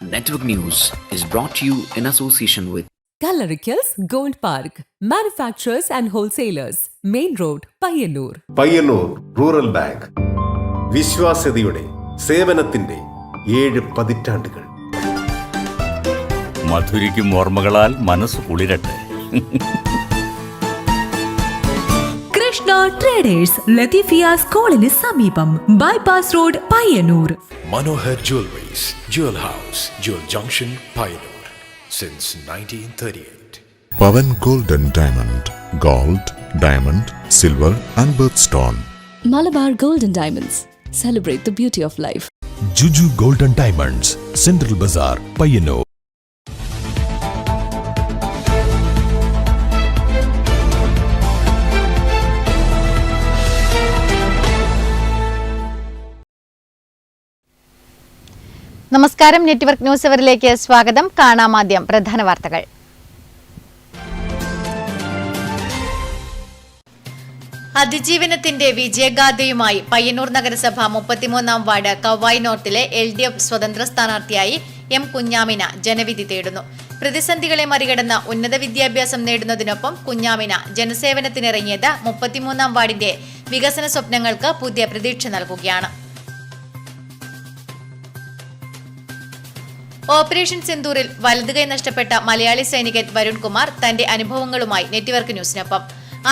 Network News is brought to you in association with Kalarikals Gold Park, manufacturers and wholesalers, Main Road, Payyannur. Payyanur rural bank വിശ്വാസ്യതയുടെ സേവനത്തിന്റെ 7 പതിറ്റാണ്ടുകൾ. മധുരിക്കും ഓർമ്മകളാൽ മനസ്സ് കുളിരട്ടെ. Krishna traders Latheefiya സ്കൂളിന് സമീപം bypass road Payyanur. Manohar Jewelries, Jewel House, Jewel Junction, Payyanur, since 1938. Pavan Golden Diamond, Gold, Diamond, Silver and Birthstone. Malabar Golden Diamonds, celebrate the beauty of life. Juju Golden Diamonds, Central Bazaar, Payyanur. നമസ്കാരം, network news അവറിലേക്ക് സ്വാഗതം. കാണാമാദ്യം പ്രധാന വാർത്തകൾ. അതിജീവനത്തിന്റെ വിജയഗാഥയുമായി പയ്യന്നൂർ നഗരസഭ 33-ാം ward കവായി നോർത്തിലെ LDF സ്വതന്ത്ര സ്ഥാനാർത്ഥിയായി M. Kunjamina ജനവിധി തേടുന്നു. പ്രതിസന്ധികളെ മറികടന്ന ഉന്നത വിദ്യാഭ്യാസം നേടുന്നതിനൊപ്പം കുഞ്ഞാമിന ജനസേവനത്തിനിറങ്ങിയത് 33-ാം വാർഡിന്റെ വികസന സ്വപ്നങ്ങൾക്ക് പുതിയ പ്രതീക്ഷ നൽകുകയാണ്. ഓപ്പറേഷൻ സിന്ദൂറിൽ വലതുകൈ നഷ്ടപ്പെട്ട മലയാളി സൈനികൻ വരുൺകുമാർ തന്റെ അനുഭവങ്ങളുമായി നെറ്റ്വർക്ക് ന്യൂസിനൊപ്പം.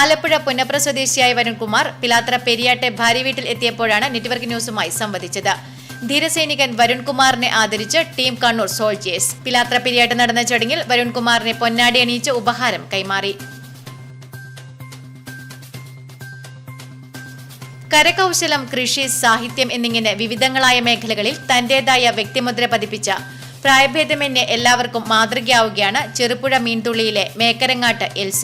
ആലപ്പുഴ പുന്നപ്ര സ്വദേശിയായ വരുൺകുമാർ പിലാത്ര പെരിയാട്ടെ ഭാര്യ വീട്ടിൽ എത്തിയപ്പോഴാണ് നെറ്റ്വർക്ക് ന്യൂസുമായി സംവദിച്ചത്. ധീരസൈനികൻ വരുൺകുമാറിനെ ആദരിച്ച് ടീം കണ്ണൂർ സോൾജേഴ്സ്. പിലാത്ര പെരിയാട്ട് നടന്ന ചടങ്ങിൽ വരുൺകുമാറിനെ പൊന്നാടി അണിയിച്ച് ഉപഹാരം കൈമാറി. കരകൗശലം, കൃഷി, സാഹിത്യം എന്നിങ്ങനെ വിവിധങ്ങളായ മേഖലകളിൽ തന്റേതായ വ്യക്തിമുദ്ര പതിപ്പിച്ച പ്രായഭേദമന്യേ എല്ലാവർക്കും മാതൃകയാവുകയാണ് ചെറുപുഴ മീൻതുള്ളിയിലെ മേക്കരങ്ങാട്ട് LC.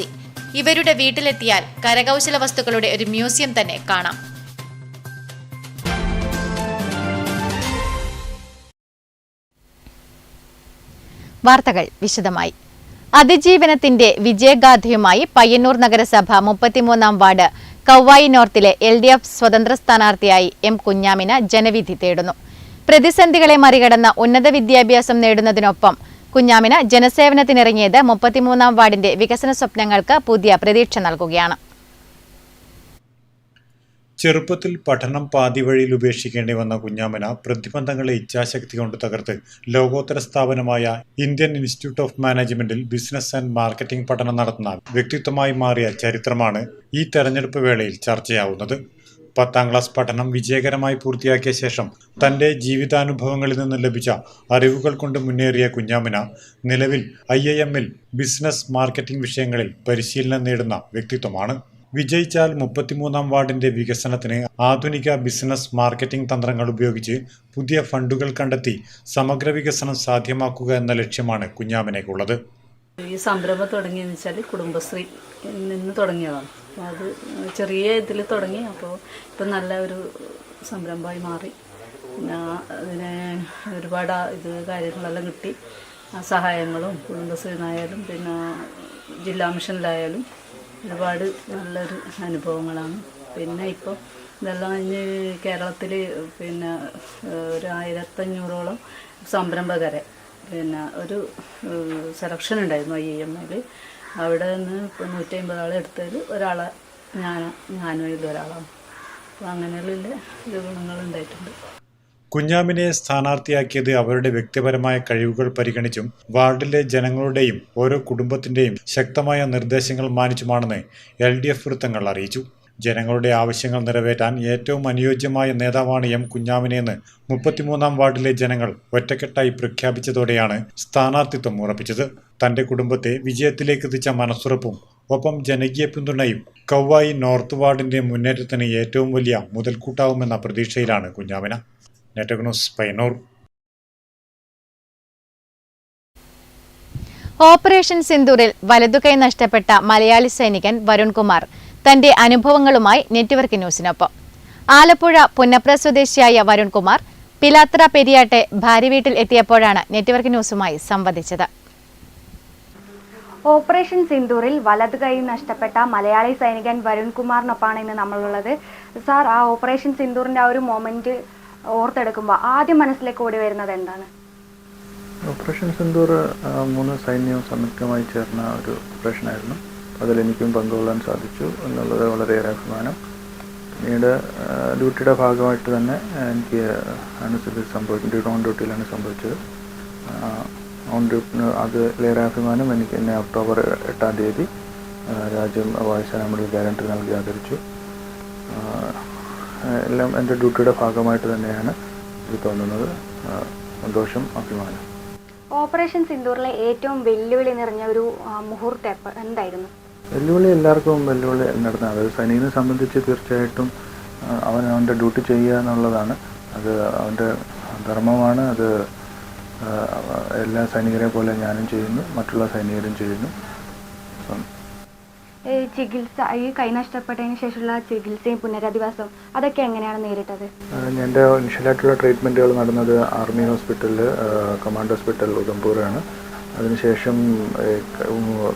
ഇവരുടെ വീട്ടിലെത്തിയാൽ കരകൗശല വസ്തുക്കളുടെ ഒരു മ്യൂസിയം തന്നെ കാണാം. വാർത്തകൾ വിശദമായി. അതിജീവനത്തിന്റെ വിജയഗാഥയുമായി പയ്യന്നൂർ നഗരസഭ 33-ാം വാർഡ് കവായി നോർത്തിലെ LDF സ്വതന്ത്ര സ്ഥാനാർത്ഥിയായി M. കുഞ്ഞാമിന ജനവിധി തേടുന്നു. പ്രതിസന്ധികളെ മറികടന്ന ഉന്നത വിദ്യാഭ്യാസം നേടുന്നതിനൊപ്പം കുഞ്ഞാമിന ജനസേവനത്തിനിറങ്ങിയത് 33-ാം വാർഡിന്റെ വികസന സ്വപ്നങ്ങൾക്ക് പുതിയ പ്രതീക്ഷ നൽകുകയാണ്. ചെറുപ്പത്തിൽ പഠനം പാതിവഴിയിൽ ഉപേക്ഷിക്കേണ്ടി വന്ന കുഞ്ഞാമിന പ്രതിബന്ധങ്ങളെ ഇച്ഛാശക്തി കൊണ്ട് തകർത്ത് ലോകോത്തര സ്ഥാപനമായ ഇന്ത്യൻ ഇൻസ്റ്റിറ്റ്യൂട്ട് ഓഫ് മാനേജ്മെന്റിൽ ബിസിനസ് ആൻഡ് മാർക്കറ്റിംഗ് പഠനം നടത്തുന്ന വ്യക്തിത്വമായി മാറിയ ചരിത്രമാണ് ഈ തെരഞ്ഞെടുപ്പ് വേളയിൽ ചർച്ചയാവുന്നത്. 10ാം ക്ലാസ് പഠനം വിജയകരമായി പൂർത്തിയാക്കിയ ശേഷം തന്റെ ജീവിതാനുഭവങ്ങളിൽ നിന്ന് ലഭിച്ച അറിവുകൾ കൊണ്ട് മുന്നേറിയ കുഞ്ഞാമിന നിലവിൽ IIM-ൽ ബിസിനസ് മാർക്കറ്റിംഗ് വിഷയങ്ങളിൽ പരിശീലനം നേടുന്ന വ്യക്തിത്വമാണ്. വിജയിച്ചാൽ 33-ാം വാർഡിന്റെ വികസനത്തിന് ആധുനിക ബിസിനസ് മാർക്കറ്റിംഗ് തന്ത്രങ്ങൾ ഉപയോഗിച്ച് പുതിയ ഫണ്ടുകൾ കണ്ടെത്തി സമഗ്ര വികസനം സാധ്യമാക്കുക എന്ന ലക്ഷ്യമാണ് കുഞ്ഞാമിനയ്ക്കുള്ളത്. ഈ സംരംഭം തുടങ്ങിയെന്ന് വെച്ചാൽ കുടുംബശ്രീ നിന്ന് തുടങ്ങിയതാണ്. അത് ചെറിയ ഇതിൽ തുടങ്ങി, അപ്പോൾ ഇപ്പം നല്ല ഒരു സംരംഭമായി മാറി. പിന്നെ അതിന് ഒരുപാട് കാര്യങ്ങളെല്ലാം കിട്ടി. സഹായങ്ങളും കുടുംബശ്രീനായാലും പിന്നെ ജില്ലാ മിഷനിലായാലും ഒരുപാട് നല്ലൊരു അനുഭവങ്ങളാണ്. പിന്നെ ഇപ്പോൾ ഇതെല്ലാം കഴിഞ്ഞ് കേരളത്തിൽ പിന്നെ ഒരു 1500ഓളം സംരംഭകരെ പിന്നെ ഒരു സെലക്ഷൻ ഉണ്ടായിരുന്നു IIM-ൽ. അവിടെ നിന്ന് ഇപ്പോൾ 150 ആളെ എടുത്തതിൽ ഒരാളെ ഞാനും ഇതിലൊരാളാണ്. അപ്പോൾ അങ്ങനെയുള്ള ഗുണങ്ങളുണ്ടായിട്ടുണ്ട്. കുഞ്ഞാമിനെ സ്ഥാനാർത്ഥിയാക്കിയത് അവരുടെ വ്യക്തിപരമായ കഴിവുകൾ പരിഗണിച്ചും വാർഡിലെ ജനങ്ങളുടെയും ഓരോ കുടുംബത്തിന്റെയും ശക്തമായ നിർദ്ദേശങ്ങൾ മാനിച്ചുമാണെന്ന് LDF വൃത്തങ്ങൾ അറിയിച്ചു. ജനങ്ങളുടെ ആവശ്യങ്ങൾ നിറവേറ്റാൻ ഏറ്റവും അനുയോജ്യമായ നേതാവാണ് M. കുഞ്ഞാമിനെയെന്ന് 33-ാം വാർഡിലെ ജനങ്ങൾ ഒറ്റക്കെട്ടായി പ്രഖ്യാപിച്ചതോടെയാണ് സ്ഥാനാർത്ഥിത്വം ഉറപ്പിച്ചത്. തന്റെ കുടുംബത്തെ വിജയത്തിലേക്ക് എത്തിച്ച മനസ്സുറപ്പും ഒപ്പം ജനകീയ പിന്തുണയും കവായി നോർത്ത് വാർഡിന്റെ മുന്നേറ്റത്തിന് ഏറ്റവും വലിയ മുതൽക്കൂട്ടാവുമെന്ന പ്രതീക്ഷയിലാണ് Kunhamina. Network news, Payyanur. Operation സിന്ദൂറിൽ വലതുകൈ നഷ്ടപ്പെട്ട മലയാളി സൈനികൻ വരുൺകുമാർ തന്റെ അനുഭവങ്ങളുമായി നെറ്റ്വർക്ക് ന്യൂസിനൊപ്പം. ആലപ്പുഴ പുന്നപ്ര സ്വദേശിയായ വരുൺകുമാർ പിലാത്ര പെരിയാട്ടെ ഭാര്യ വീട്ടിൽ എത്തിയപ്പോഴാണ് നെറ്റ്വർക്ക് ന്യൂസുമായി സംവദിച്ചത്. ഓപ്പറേഷൻ സിന്ദൂറിൽ വലതുകൈ നഷ്ടപ്പെട്ട മലയാളി സൈനികൻ വരുൺകുമാറിനൊപ്പമാണ് ഇന്ന് നമ്മളുള്ളത്. സാർ, ആ ഓപ്പറേഷൻ സിന്ദൂറിന്റെ ആ ഒരു മൊമെന്റ് ഓർത്തെടുക്കുമ്പോൾ ആദ്യം മനസ്സിലേക്ക് ഓടി വരുന്നത് എന്താണ്? ഓപ്പറേഷൻ സിന്ദൂർ 3 സൈന്യവും സംയുക്തമായി ചേർന്ന ഒരു ഓപ്പറേഷനായിരുന്നു. അതിലെനിക്കും പങ്കുകൊള്ളാൻ സാധിച്ചു എന്നുള്ളത് വളരെയേറെ അഭിമാനം. പിന്നീട് ഡ്യൂട്ടിയുടെ ഭാഗമായിട്ട് തന്നെ എനിക്ക് ഓൺ ഡ്യൂട്ടിയിലാണ് സംഭവിച്ചത്. ഓൺ ഡ്യൂട്ടിന് അതിലേറെ അഭിമാനം എനിക്ക് എന്നെ ഒക്ടോബർ 8-ാം തീയതി രാജ്യം വായുസേന മെഡൽ ഗ്യാരണ്ടി നൽകി ആദരിച്ചു. എല്ലാം എൻ്റെ ഡ്യൂട്ടിയുടെ ഭാഗമായിട്ട് തന്നെയാണ് ഇത് തോന്നുന്നത്. സന്തോഷം, അഭിമാനം. ഓപ്പറേഷൻ സിന്ദൂറിലെ ഏറ്റവും വെല്ലുവിളി നിറഞ്ഞ ഒരു മുഹൂർത്തം എന്തായിരുന്നു? വെല്ലുവിളി എല്ലാവർക്കും വെല്ലുവിളി നടത്തുന്നത്. അത് സൈനികനെ സംബന്ധിച്ച് തീർച്ചയായിട്ടും അവൻ്റെ ഡ്യൂട്ടി ചെയ്യുക എന്നുള്ളതാണ്. അത് അവൻ്റെ ധർമ്മമാണ്. അത് എല്ലാ സൈനികരെ പോലെ ഞാനും ചെയ്യുന്നു, മറ്റുള്ള സൈനികരും ചെയ്യുന്നു. ചികിത്സ, ഈ കൈ നഷ്ടപ്പെട്ടതിന് ശേഷമുള്ള ചികിത്സയും പുനരധിവാസവും അതൊക്കെ എങ്ങനെയാണ് നേരിട്ടത്? എൻ്റെ ഇനിഷ്യലായിട്ടുള്ള ട്രീറ്റ്മെൻറ്റുകൾ നടന്നത് ആർമി ഹോസ്പിറ്റലിൽ, കമാൻഡ് ഹോസ്പിറ്റൽ ഉദംപൂറാണ്. അതിനുശേഷം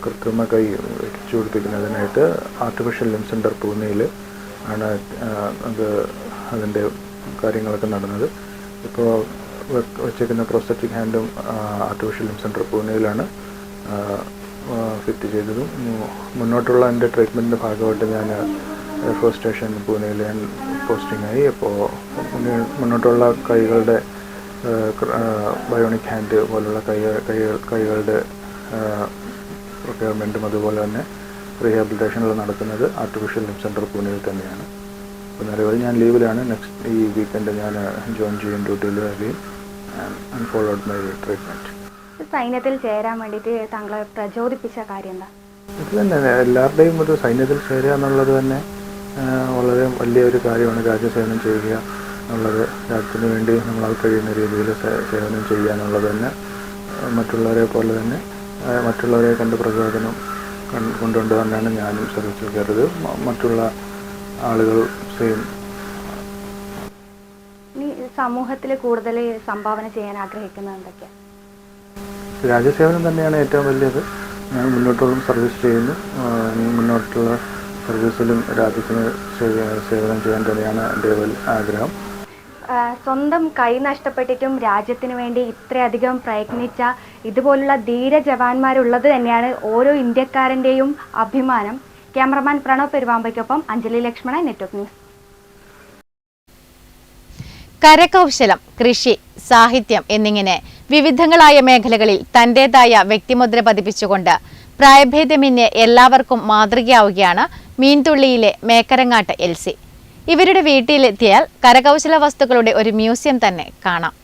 കൃത്രിമ കൈ വെച്ചു പിടിപ്പിക്കുന്നതിനായിട്ട് ആർട്ടിഫിഷ്യൽ ലിംബ് സെൻറ്റർ പൂനെയിൽ ആണ് അതിൻ്റെ കാര്യങ്ങളൊക്കെ നടന്നത്. ഇപ്പോൾ വെച്ചേക്കുന്ന പ്രോസ്തറ്റിക് ഹാൻഡും ആർട്ടിഫിഷ്യൽ ലിംബ് സെൻറ്റർ പൂനെയിലാണ് ഫിറ്റ് ചെയ്തതും. മുന്നോട്ടുള്ള എൻ്റെ ട്രീറ്റ്മെൻറ്റിൻ്റെ ഭാഗമായിട്ട് ഞാൻ എയർഫോഴ്സ് സ്റ്റേഷൻ പൂനെയിൽ ഞാൻ പോസ്റ്റിംഗായി. അപ്പോൾ മുന്നോട്ടുള്ള കൈകളുടെ ബയോണിക് ഹാൻഡ് പോലുള്ള കൈകളുടെ റിക്വയർമെൻറ്റും അതുപോലെ തന്നെ റീഹാബിലിറ്റേഷനിൽ നടക്കുന്നത് ആർട്ടിഫിഷ്യൽ ലിംബ് സെൻറ്റർ പൂനെയിൽ തന്നെയാണ്. അപ്പോൾ നിലവിൽ ഞാൻ ലീവിലാണ്. നെക്സ്റ്റ് ഈ വീക്കെൻഡ് ഞാൻ ജോയിൻ ചെയ്യും ഡ്യൂട്ടിയിൽ വരികയും ആൻഡ് ഫോളോഡ് മൈ ട്രീറ്റ്മെൻറ്റ്. സൈന്യത്തിൽ ചേരാൻ വേണ്ടിയിട്ട് താങ്കളെ പ്രചോദിപ്പിച്ച കാര്യം എന്താ? ഇത് തന്നെ എല്ലാവരുടെയും ഒരു സൈന്യത്തിൽ ചേരുക എന്നുള്ളത് തന്നെ വളരെ വലിയൊരു കാര്യമാണ്. രാജ്യസേവനം ചെയ്യുക എന്നുള്ളത്, രാജ്യത്തിന് വേണ്ടി നമ്മളാൽ കഴിയുന്ന രീതിയിൽ സേവനം ചെയ്യുക എന്നുള്ളത് തന്നെ മറ്റുള്ളവരെ പോലെ തന്നെ മറ്റുള്ളവരെ കണ്ട് പ്രചോദനം കൊണ്ടുകൊണ്ട് തന്നെയാണ് ഞാനും സർവീസിൽ കയറിയത്. മറ്റുള്ള ആളുകൾ സെയിം. ഇനി സമൂഹത്തിൽ കൂടുതൽ സംഭാവന ചെയ്യാൻ ആഗ്രഹിക്കുന്നത് എന്തൊക്കെയാണ്? രാജ്യസേവനം തന്നെയാണ് ഏറ്റവും വലിയത്. ഞാൻ മുന്നോട്ടുള്ള സർവീസ് ചെയ്യുന്നു. മുന്നോട്ടുള്ള സർവീസിലും രാജ്യത്തിന് സേവനം ചെയ്യാൻ തന്നെയാണ് എൻ്റെ ആഗ്രഹം. സ്വന്തം കൈ നഷ്ടപ്പെട്ടിട്ടും രാജ്യത്തിന് വേണ്ടി ഇത്രയധികം പ്രയത്നിച്ച ഇതുപോലുള്ള ധീര ജവാന്മാരുള്ളത് തന്നെയാണ് ഓരോ ഇന്ത്യക്കാരൻ്റെയും അഭിമാനം. ക്യാമറമാൻ പ്രണവ് പെരുവാമ്പയ്ക്കൊപ്പം അഞ്ജലി ലക്ഷ്മണൻ, നെറ്റ്വർക്ക് ന്യൂസ്. കരകൗശലം, കൃഷി, സാഹിത്യം എന്നിങ്ങനെ വിവിധങ്ങളായ മേഖലകളിൽ തന്റേതായ വ്യക്തിമുദ്ര പതിപ്പിച്ചുകൊണ്ട് പ്രായഭേദമന്യേ എല്ലാവർക്കും മാതൃകയാവുകയാണ് മീൻതുള്ളിയിലെ മേക്കരങ്ങാട്ട് എൽസി. ഇവരുടെ വീട്ടിലെത്തിയാൽ കരകൗശല വസ്തുക്കളുടെ ഒരു മ്യൂസിയം തന്നെ കാണാം.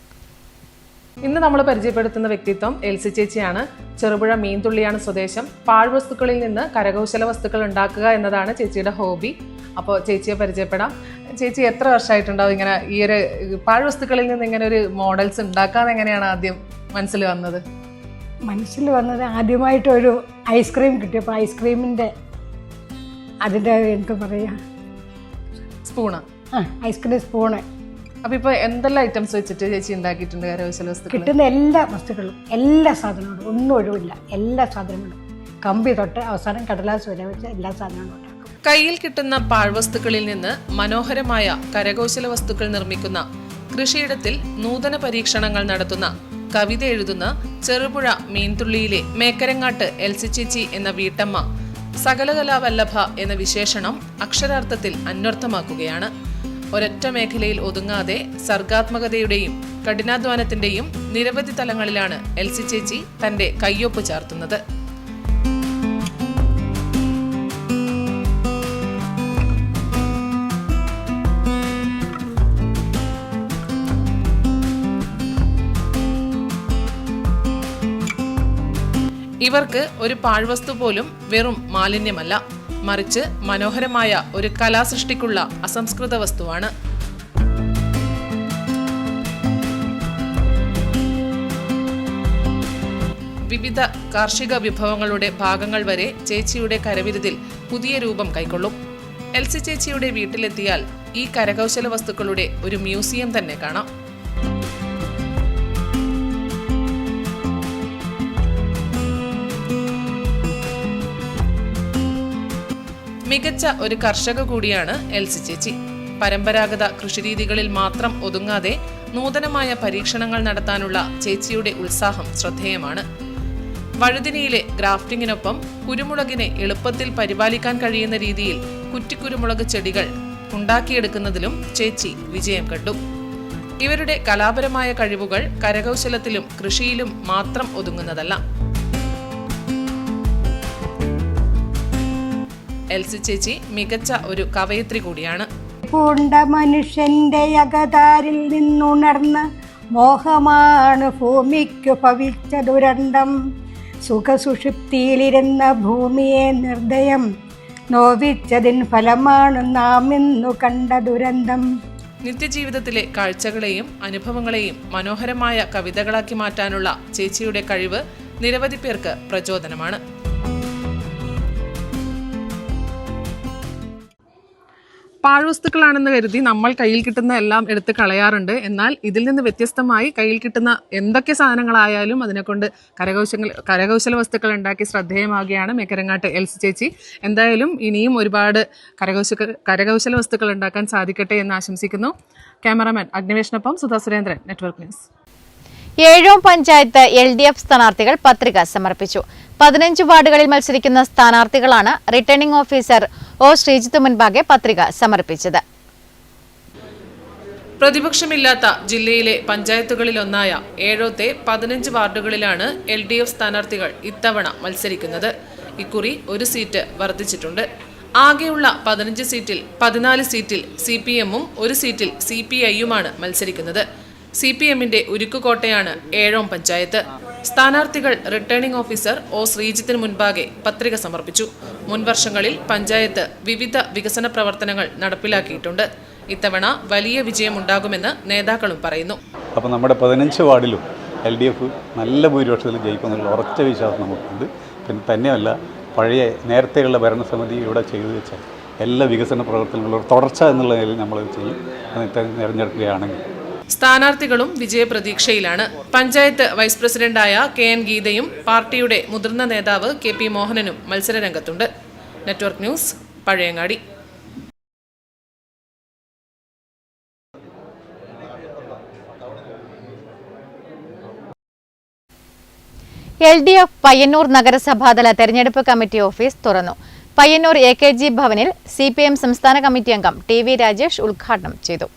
ഇന്ന് നമ്മൾ പരിചയപ്പെടുത്തുന്ന വ്യക്തിത്വം എൽസി ചേച്ചിയാണ്. ചെറുപുഴ മീൻതുള്ളിയാണ് സ്വദേശം. പാഴ്വസ്തുക്കളിൽ നിന്ന് കരകൗശല വസ്തുക്കൾ ഉണ്ടാക്കുക എന്നതാണ് ചേച്ചിയുടെ ഹോബി. അപ്പോൾ ചേച്ചിയെ പരിചയപ്പെടാം. ചേച്ചി എത്ര വർഷമായിട്ടുണ്ടാവും ഇങ്ങനെ ഈ ഒരു പാഴ്വസ്തുക്കളിൽ നിന്ന് ഇങ്ങനെ ഒരു മോഡൽസ് ഉണ്ടാക്കാൻ എങ്ങനെയാണ് ആദ്യം മനസ്സിൽ വന്നത്? മനസ്സിൽ വന്നത് ആദ്യമായിട്ടൊരു ഐസ്ക്രീം കിട്ടിയപ്പോൾ ഐസ്ക്രീമിൻ്റെ അതിൻ്റെ എന്താ പറയുക, സ്പൂണ്, ഐസ്ക്രീം സ്പൂണ്. അപ്പോൾ ഇപ്പോൾ എന്തെല്ലാം ഐറ്റംസ് വെച്ചിട്ട് ചേച്ചി ഉണ്ടാക്കിയിട്ടുണ്ട് കരകൗശല വസ്തുക്കൾ? കിട്ടുന്ന എല്ലാ വസ്തുക്കളും, എല്ലാ സാധനങ്ങളും, ഒന്നും ഒഴിവില്ല. എല്ലാ സാധനങ്ങളും, കമ്പി തൊട്ട് അവസാനം കടലാസ് വരെ വെച്ച എല്ലാ സാധനങ്ങളും ഉണ്ടാക്കും. കയ്യിൽ കിട്ടുന്ന പാഴ്വസ്തുക്കളിൽ നിന്ന് മനോഹരമായ കരകൗശല വസ്തുക്കൾ നിർമ്മിക്കുന്ന, കൃഷിയിടത്തിൽ നൂതന പരീക്ഷണങ്ങൾ നടത്തുന്ന, കവിത എഴുതുന്ന ചെറുപുഴ മീൻതുള്ളിയിലെ മേക്കരങ്ങാട്ട് എൽസി ചേച്ചി എന്ന വീട്ടമ്മ സകലകലാവല്ലഭ എന്ന വിശേഷണം അക്ഷരാർത്ഥത്തിൽ അന്വർത്ഥമാക്കുകയാണ്. ഒരൊറ്റ മേഖലയിൽ ഒതുങ്ങാതെ സർഗാത്മകതയുടെയും കഠിനാധ്വാനത്തിന്റെയും നിരവധി തലങ്ങളിലാണ് എൽസി ചേച്ചി തന്റെ കയ്യൊപ്പ് ചാർത്തുന്നത്. ഇവർക്ക് ഒരു പാഴ്വസ്തു പോലും വെറും മാലിന്യമല്ല, മറിച്ച് മനോഹരമായ ഒരു കലാസൃഷ്ടിക്കുള്ള അസംസ്കൃത വസ്തുവാണ്. വിവിധ കാർഷിക വിഭവങ്ങളുടെ ഭാഗങ്ങൾ വരെ ചേച്ചിയുടെ കരവിരുതിൽ പുതിയ രൂപം കൈക്കൊള്ളും. എൽസി ചേച്ചിയുടെ വീട്ടിലെത്തിയാൽ ഈ കരകൗശല വസ്തുക്കളുടെ ഒരു മ്യൂസിയം തന്നെ കാണാം. മികച്ച ഒരു കർഷക കൂടിയാണ് എൽസി ചേച്ചി. പരമ്പരാഗത കൃഷിരീതികളിൽ മാത്രം ഒതുങ്ങാതെ നൂതനമായ പരീക്ഷണങ്ങൾ നടത്താനുള്ള ചേച്ചിയുടെ ഉത്സാഹം ശ്രദ്ധേയമാണ്. വഴുതിനിയിലെ ഗ്രാഫ്റ്റിങ്ങിനൊപ്പം കുരുമുളകിനെ എളുപ്പത്തിൽ പരിപാലിക്കാൻ കഴിയുന്ന രീതിയിൽ കുറ്റിക്കുരുമുളക് ചെടികൾ ഉണ്ടാക്കിയെടുക്കുന്നതിലും ചേച്ചി വിജയം കണ്ടു. ഇവരുടെ കലാപരമായ കഴിവുകൾ കരകൗശലത്തിലും കൃഷിയിലും മാത്രം ഒതുങ്ങുന്നതല്ല. എൽസി ചേച്ചി മികച്ച ഒരു കവയിത്രി കൂടിയാണ്. പൂണ്ട മനുഷ്യന്റെ അകതാരിൽ നിന്നുണർന്ന മോഹമാണ് ഭൂമിക്കു ഭവിച്ച ദുരന്തം. സുഖസുഷുപ്തിയിലിരുന്ന ഭൂമിയെ നിർദ്ദയം നോവിച്ചതിൻ ഫലമാണ് നാം ഇന്നു കണ്ട ദുരന്തം. നിത്യജീവിതത്തിലെ കാഴ്ചകളെയും അനുഭവങ്ങളെയും മനോഹരമായ കവിതകളാക്കി മാറ്റാനുള്ള ചേച്ചിയുടെ കഴിവ് നിരവധി പേർക്ക് പ്രചോദനമാണ്. പാഴ്വസ്തുക്കളാണെന്ന് കരുതി നമ്മൾ കയ്യിൽ കിട്ടുന്ന എല്ലാം എടുത്ത് കളയാറുണ്ട്. എന്നാൽ ഇതിൽ നിന്ന് വ്യത്യസ്തമായി കയ്യിൽ കിട്ടുന്ന എന്തൊക്കെ സാധനങ്ങളായാലും അതിനെക്കൊണ്ട് കരകൗശല വസ്തുക്കൾ ഉണ്ടാക്കി ശ്രദ്ധേയമാകുകയാണ് മേക്കരങ്ങാട്ട് എൽസി ചേച്ചി. എന്തായാലും ഇനിയും ഒരുപാട് കരകൗശല വസ്തുക്കൾ ഉണ്ടാക്കാൻ സാധിക്കട്ടെ എന്ന് ആശംസിക്കുന്നു. ക്യാമറാമാൻ അഗ്നിവേഷിനൊപ്പം Sudha Surendran, network news. Ezhome panchayat LDF സ്ഥാനാർത്ഥികൾ പത്രിക സമർപ്പിച്ചു. 15 വാർഡുകളിൽ മത്സരിക്കുന്ന സ്ഥാനാർത്ഥികളാണ് റിട്ടേണിംഗ് ഓഫീസർ ഒ ശ്രീജിത്ത് മുൻപാകെ പത്രിക സമർപ്പിച്ചത്. പ്രതിപക്ഷമില്ലാത്ത ജില്ലയിലെ പഞ്ചായത്തുകളിലൊന്നായ ഏഴോത്തെ 15 വാർഡുകളിലാണ് LDF സ്ഥാനാർത്ഥികൾ ഇത്തവണ മത്സരിക്കുന്നത്. ഇക്കുറി ഒരു സീറ്റ് വർദ്ധിച്ചിട്ടുണ്ട്. ആകെയുള്ള 15 സീറ്റിൽ 14 സീറ്റിൽ CPM-ഉം ഒരു സീറ്റിൽ CPI-യുമാണ് മത്സരിക്കുന്നത്. CPM-ന്റെ ഉരുക്കുകോട്ടയാണ് ഏഴോം പഞ്ചായത്ത്. സ്ഥാനാർത്ഥികൾ റിട്ടേണിംഗ് ഓഫീസർ ഒ ശ്രീജിത്തിന് മുൻപാകെ പത്രിക സമർപ്പിച്ചു. മുൻവർഷങ്ങളിൽ പഞ്ചായത്ത് വിവിധ വികസന പ്രവർത്തനങ്ങൾ നടപ്പിലാക്കിയിട്ടുണ്ട്. ഇത്തവണ വലിയ വിജയമുണ്ടാകുമെന്ന് നേതാക്കളും പറയുന്നു. അപ്പോൾ നമ്മുടെ 15 വാർഡിലും LDF നല്ല ഭൂരിപക്ഷത്തിൽ ജയിക്കുമെന്നുള്ള ഉറച്ച വിശ്വാസം നമുക്കുണ്ട്. പിന്നെ തന്നെയല്ല, പഴയ നേരത്തെയുള്ള ഭരണസമിതി ഇവിടെ ചെയ്തു വെച്ച എല്ലാ വികസന പ്രവർത്തനങ്ങളും തുടർച്ച എന്നുള്ള നിലയിൽ നമ്മൾ ചെയ്യും. തിരഞ്ഞെടുക്കുകയാണെങ്കിൽ സ്ഥാനാർത്ഥികളും വിജയപ്രതീക്ഷയിലാണ്. പഞ്ചായത്ത് വൈസ് പ്രസിഡന്റായ KN ഗീതയും പാർട്ടിയുടെ മുതിർന്ന നേതാവ് KP മോഹനനും മത്സരരംഗത്തുണ്ട്. Network news, Pazhayangadi. LDF Payyanur നഗരസഭാതല തെരഞ്ഞെടുപ്പ് കമ്മിറ്റി ഓഫീസ് തുറന്നു. പയ്യന്നൂർ AKG ഭവനിൽ CPM സംസ്ഥാന കമ്മിറ്റി അംഗം TV രാജേഷ് ഉദ്ഘാടനം ചെയ്തു.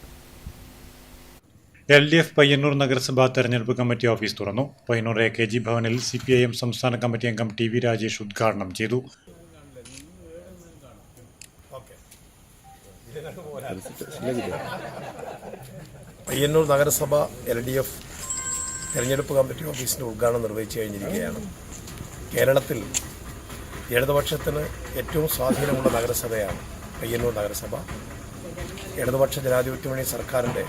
LDF പയ്യന്നൂർ നഗരസഭാ തെരഞ്ഞെടുപ്പ് കമ്മിറ്റി ഓഫീസ് തുറന്നു. പയ്യന്നൂർ AKG ഭവനിൽ CPIM സംസ്ഥാന കമ്മിറ്റി അംഗം TV രാജേഷ് ഉദ്ഘാടനം ചെയ്തു. പയ്യന്നൂർ നഗരസഭ LDF തെരഞ്ഞെടുപ്പ് കമ്മിറ്റി ഓഫീസിൻ്റെ ഉദ്ഘാടനം നിർവഹിച്ചു കഴിഞ്ഞിരിക്കുകയാണ്. കേരളത്തിൽ ഇടതുപക്ഷത്തിന് ഏറ്റവും സ്വാധീനമുള്ള നഗരസഭയാണ് പയ്യന്നൂർ നഗരസഭ. ഇടതുപക്ഷ ജനാധിപത്യ മുന്നണി സർക്കാരിൻ്റെ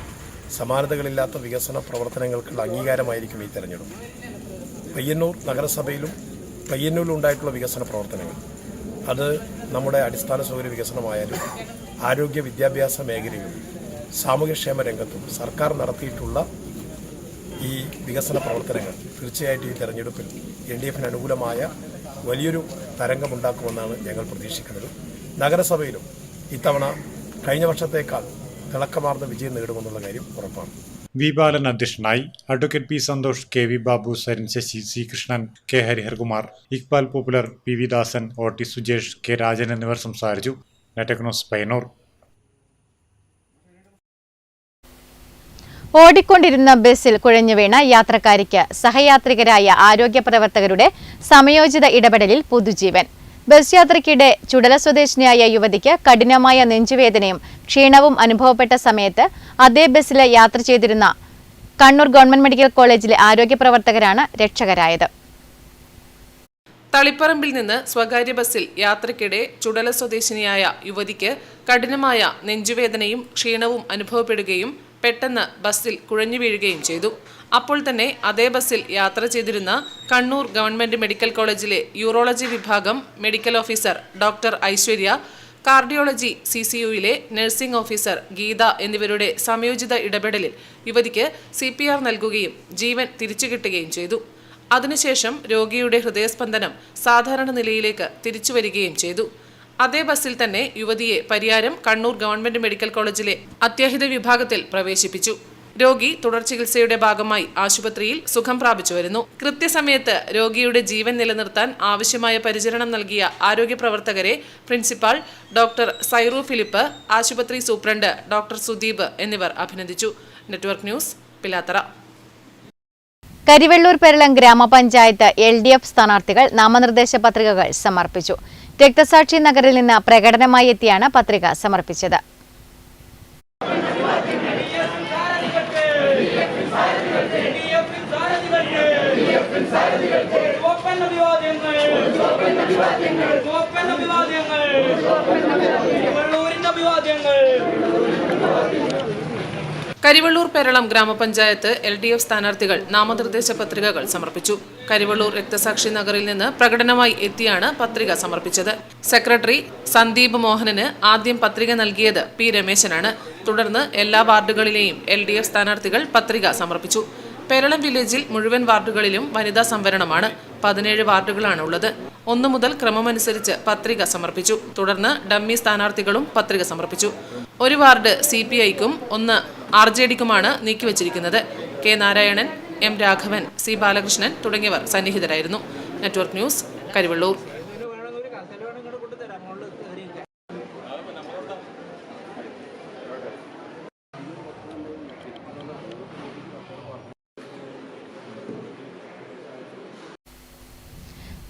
സമാനതകളില്ലാത്ത വികസന പ്രവർത്തനങ്ങൾക്കുള്ള അംഗീകാരമായിരിക്കും ഈ തെരഞ്ഞെടുപ്പ്. പയ്യന്നൂർ നഗരസഭയിലും പയ്യന്നൂരിലുണ്ടായിട്ടുള്ള വികസന പ്രവർത്തനങ്ങൾ, അത് നമ്മുടെ അടിസ്ഥാന സൗകര്യ വികസനമായാലും ആരോഗ്യ വിദ്യാഭ്യാസ മേഖലയിലും സാമൂഹ്യക്ഷേമ രംഗത്തും സർക്കാർ നടത്തിയിട്ടുള്ള ഈ വികസന പ്രവർത്തനങ്ങൾ തീർച്ചയായിട്ടും ഈ തെരഞ്ഞെടുപ്പിൽ LDFന് അനുകൂലമായ വലിയൊരു തരംഗമുണ്ടാക്കുമെന്നാണ് ഞങ്ങൾ പ്രതീക്ഷിക്കുന്നത്. നഗരസഭയിലും ഇത്തവണ കഴിഞ്ഞ വർഷത്തേക്കാൾ തിളക്കമാർന്ന വിജയം നേടുമെന്നുള്ള കാര്യം ഉറപ്പാണ്. വി ബാലൻ അധ്യക്ഷനായി. Advocate P Santhosh, KV Babu, Sarin Sasi, C Krishnan, K Hariharkumar, Iqbal popular, PV Dasan, OT Sujesh, K Rajan എന്നിവർ സംസാരിച്ചു. Network news, Payyanur. ഓടിക്കൊണ്ടിരുന്ന ബസ്സിൽ കുഴഞ്ഞു വീണ യാത്രക്കാരിക്ക് സഹയാത്രികരായ ആരോഗ്യ പ്രവർത്തകരുടെ സമയോചിത ഇടപെടലിൽ പുതുജീവൻ. ബസ് യാത്രയ്ക്കിടെ ചുടല സ്വദേശിനിയായ യുവതിക്ക് കഠിനമായ നെഞ്ചുവേദനയും ക്ഷീണവും അനുഭവപ്പെട്ട സമയത്ത് അതേ ബസ്സിൽ യാത്ര ചെയ്തിരുന്ന കണ്ണൂർ ഗവൺമെന്റ് മെഡിക്കൽ കോളേജിലെ ആരോഗ്യ പ്രവർത്തകരാണ് രക്ഷകരായത്. തളിപ്പറമ്പിൽ നിന്ന് സ്വകാര്യ ബസ്സിൽ യാത്രയ്ക്കിടെ ചുടല സ്വദേശിനിയായ യുവതിക്ക് കഠിനമായ നെഞ്ചുവേദനയും ക്ഷീണവും അനുഭവപ്പെടുകയും പെട്ടെന്ന് ബസ്സിൽ കുഴഞ്ഞു വീഴുകയും ചെയ്തു. അപ്പോൾ തന്നെ അതേ ബസ്സിൽ യാത്ര ചെയ്തിരുന്ന കണ്ണൂർ ഗവൺമെന്റ് മെഡിക്കൽ കോളേജിലെ യൂറോളജി വിഭാഗം medical officer doctor Aishwarya, cardiology CCUയിലെ നഴ്സിംഗ് ഓഫീസർ ഗീത എന്നിവരുടെ സമയോചിത ഇടപെടലിൽ യുവതിക്ക് CPR നൽകുകയും ജീവൻ തിരിച്ചുകിട്ടുകയും ചെയ്തു. അതിനുശേഷം രോഗിയുടെ ഹൃദയസ്പന്ദനം സാധാരണ നിലയിലേക്ക് തിരിച്ചുവരികയും ചെയ്തു. അതേ ബസ്സിൽ തന്നെ യുവതിയെ പരിയാരം കണ്ണൂർ ഗവൺമെന്റ് മെഡിക്കൽ കോളേജിലെ അത്യാഹിത വിഭാഗത്തിൽ പ്രവേശിപ്പിച്ചു. രോഗി തുടർ ചികിത്സയുടെ ഭാഗമായി ആശുപത്രിയിൽ സുഖം പ്രാപിച്ചു വരുന്നു. കൃത്യസമയത്ത് രോഗിയുടെ ജീവൻ നിലനിർത്താൻ ആവശ്യമായ പരിചരണം നൽകിയ ആരോഗ്യ പ്രവർത്തകരെ പ്രിൻസിപ്പാൾ ഡോക്ടർ സൈറു ഫിലിപ്പ്, ആശുപത്രി സൂപ്രണ്ട് ഡോക്ടർ സുദീപ് എന്നിവർ അഭിനന്ദിച്ചു. Network news, Pilathara. കരിവെള്ളൂർ പെരളം ഗ്രാമപഞ്ചായത്ത് LDF സ്ഥാനാർത്ഥികൾ നാമനിർദ്ദേശ പത്രികകൾ സമർപ്പിച്ചു. രക്തസാക്ഷി നഗറിൽ നിന്ന് പ്രകടനമായി എത്തിയാണ് പത്രിക സമർപ്പിച്ചത്. കരിവെള്ളൂർ പെരളം ഗ്രാമപഞ്ചായത്ത് LDF സ്ഥാനാർത്ഥികൾ നാമനിർദ്ദേശ പത്രികകൾ സമർപ്പിച്ചു. കരിവെള്ളൂർ രക്തസാക്ഷി നഗറിൽ നിന്ന് പ്രകടനമായി എത്തിയാണ് പത്രിക സമർപ്പിച്ചത്. സെക്രട്ടറി സന്ദീപ് മോഹനന് ആദ്യം പത്രിക നൽകിയത് P. രമേശനാണ്. തുടർന്ന് എല്ലാ വാർഡുകളിലെയും LDF സ്ഥാനാർത്ഥികൾ പത്രിക സമർപ്പിച്ചു. പെരളം വില്ലേജിൽ മുഴുവൻ വാർഡുകളിലും വനിതാ സംവരണമാണ്. 17 വാർഡുകളാണ് ഉള്ളത്. 1 മുതൽ ക്രമമനുസരിച്ച് പത്രിക സമർപ്പിച്ചു. തുടർന്ന് ഡമ്മി സ്ഥാനാർത്ഥികളും പത്രിക സമർപ്പിച്ചു. ഒരു വാർഡ് CPIക്കും 1 RJDക്കുമാണ് നീക്കിവച്ചിരിക്കുന്നത്. K. Narayanan, M. Raghavan, C. Balakrishnan തുടങ്ങിയവർ സന്നിഹിതരായിരുന്നു. Network news, Karivellur.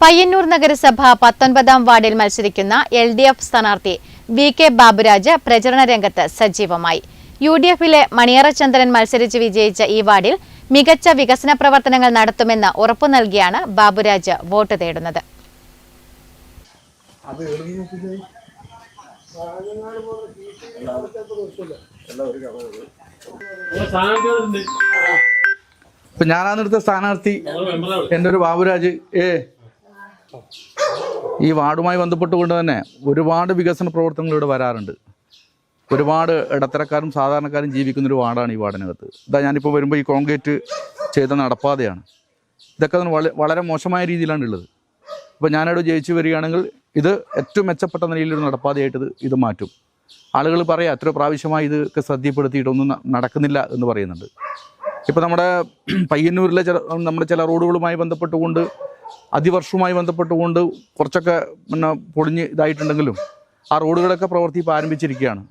പയ്യന്നൂർ നഗരസഭ 19ാം വാർഡിൽ മത്സരിക്കുന്ന LDF സ്ഥാനാർത്ഥി VK ബാബുരാജ് പ്രചരണ രംഗത്ത് സജീവമായി. UDFിലെ മണിയറചന്ദ്രൻ മത്സരിച്ച് വിജയിച്ച ഈ വാർഡിൽ മികച്ച വികസന പ്രവർത്തനങ്ങൾ നടത്തുമെന്ന് ഉറപ്പു നൽകിയാണ് ബാബുരാജ് വോട്ട് തേടുന്നത്. ഞാനാണെടുത്ത സ്ഥാനാർത്ഥി എൻ്റെ ഒരു ബാബുരാജ് ഈ വാർഡുമായി ബന്ധപ്പെട്ടുകൊണ്ട് തന്നെ ഒരുപാട് വികസന പ്രവർത്തനങ്ങൾ ഇവിടെ വരാറുണ്ട്. ഒരുപാട് ഇടത്തരക്കാരും സാധാരണക്കാരും ജീവിക്കുന്നൊരു വാർഡാണ് ഈ വാർഡിനകത്ത്. ഇതാ ഞാനിപ്പോൾ വരുമ്പോൾ ഈ കോൺക്രീറ്റ് ചെയ്ത നടപ്പാതയാണ്. ഇതൊക്കെ വളരെ മോശമായ രീതിയിലാണ് ഉള്ളത്. ഇപ്പോൾ ഞാനവിടെ ജയിച്ചു വരികയാണെങ്കിൽ ഇത് ഏറ്റവും മെച്ചപ്പെട്ട നിലയിലൊരു നടപ്പാതയായിട്ട് ഇത് മാറ്റും. ആളുകൾ പറയാം എത്ര പ്രാവശ്യമായി ഇതൊക്കെ ശ്രദ്ധപ്പെടുത്തിയിട്ടൊന്നും നടക്കുന്നില്ല എന്ന് പറയുന്നുണ്ട്. ഇപ്പോൾ നമ്മുടെ പയ്യന്നൂരിലെ നമ്മുടെ ചില റോഡുകളുമായി ബന്ധപ്പെട്ടുകൊണ്ട് അതിവർഷവുമായി ബന്ധപ്പെട്ടുകൊണ്ട് കുറച്ചൊക്കെ പൊളിഞ്ഞ് ഇതായിട്ടുണ്ടെങ്കിലും ആ റോഡുകളൊക്കെ പ്രവൃത്തി ഇപ്പോൾ ആരംഭിച്ചിരിക്കുകയാണ്.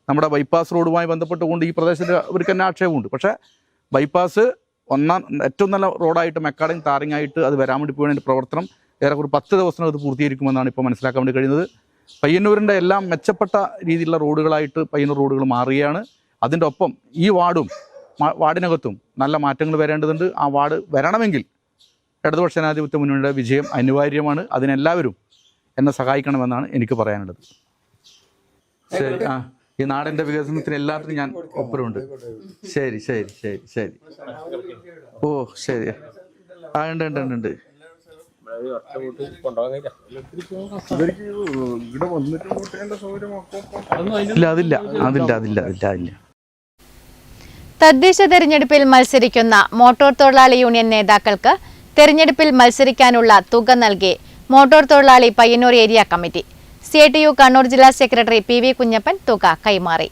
നമ്മുടെ ബൈപ്പാസ് റോഡുമായി ബന്ധപ്പെട്ടുകൊണ്ട് ഈ പ്രദേശത്ത് അവർക്ക് തന്നെ ആക്ഷേപമുണ്ട്. പക്ഷേ ബൈപ്പാസ് ഏറ്റവും നല്ല റോഡായിട്ട് മെക്കാഡിങ് ടാറിംഗ് ആയിട്ട് അത് വരാൻ വേണ്ടി പോയതിൻ്റെ പ്രവർത്തനം ഏറെക്കുറെ 10 ദിവസത്തിനകം അത് പൂർത്തീകരിക്കുമെന്നാണ് ഇപ്പോൾ മനസ്സിലാക്കാൻ വേണ്ടി കഴിയുന്നത്. പയ്യന്നൂരിൻ്റെ എല്ലാം മെച്ചപ്പെട്ട രീതിയിലുള്ള റോഡുകളായിട്ട് പയ്യന്നൂർ റോഡുകൾ മാറുകയാണ്. അതിൻ്റെ ഒപ്പം ഈ വാർഡിനകത്തും നല്ല മാറ്റങ്ങൾ വരേണ്ടതുണ്ട്. ആ വാർഡ് വരണമെങ്കിൽ ഇടതുപക്ഷ ജനാധിപത്യ മുന്നണിയുടെ വിജയം അനിവാര്യമാണ്. അതിനെല്ലാവരും എന്നെ സഹായിക്കണമെന്നാണ് എനിക്ക് പറയാനുള്ളത്. ശരി, ഈ നാടിൻ്റെ വികസനത്തിന് എല്ലാത്തിനും ഞാൻ ഒപ്പരമുണ്ട്. ശരി ശരി ശരി ശരി. ഓ ശരി. ഉണ്ട്. അതില്ല. തദ്ദേശ തെരഞ്ഞെടുപ്പിൽ മത്സരിക്കുന്ന മോട്ടോർ തൊഴിലാളി യൂണിയൻ നേതാക്കൾക്ക് തെരഞ്ഞെടുപ്പിൽ മത്സരിക്കാനുള്ള തുക നൽകി മോട്ടോർ തൊഴിലാളി Payyanur area committee. CITU Kannur ജില്ലാ സെക്രട്ടറി PV കുഞ്ഞപ്പൻ തുക കൈമാറി.